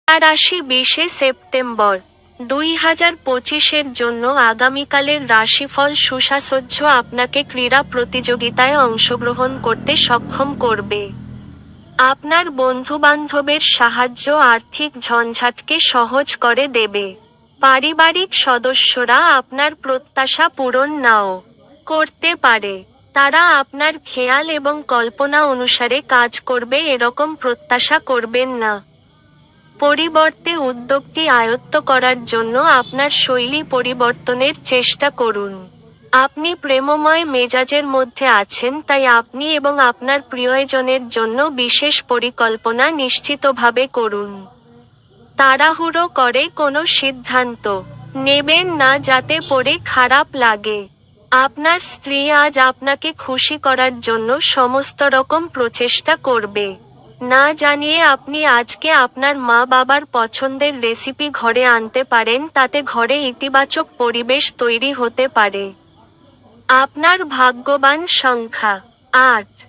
রাশি 20শে সেপ্টেম্বর 2025-এর জন্য আগামীকালের রাশিফল সুসাসহ্য আপনাকে ক্রীড়া প্রতিযোগিতায় অংশগ্রহণ করতে সক্ষম করবে। আপনার বন্ধুবান্ধবের সাহায্য আর্থিক ঝঞ্ঝাটকে সহজ করে দেবে। পারিবারিক সদস্যরা আপনার প্রত্যাশা পূরণ নাও করতে পারে। তারা আপনার খেয়াল এবং কল্পনা অনুসারে কাজ করবে এরকম প্রত্যাশা করবেন না। পরিবর্তে উদ্যোগটি আয়ত্ত করার জন্য আপনার শৈলী পরিবর্তনের চেষ্টা করুন। আপনি প্রেমময় মেজাজের মধ্যে আছেন, তাই আপনি এবং আপনার প্রিয়জনের জন্য বিশেষ পরিকল্পনা নিশ্চিতভাবে করুন। তাড়াহুড়ো করে কোনো সিদ্ধান্ত নেবেন না যাতে পরে খারাপ লাগে। আপনার স্ত্রী আজ আপনাকে খুশি করার জন্য সমস্ত রকম প্রচেষ্টা করবে। না জানিয়ে আপনি আজকে আপনার মা-বাবার পছন্দের রেসিপি ঘরে আনতে পারেন, তাতে ঘরে ইতিবাচক পরিবেশ তৈরি হতে পারে। আপনার ভাগ্যবান সংখ্যা 8।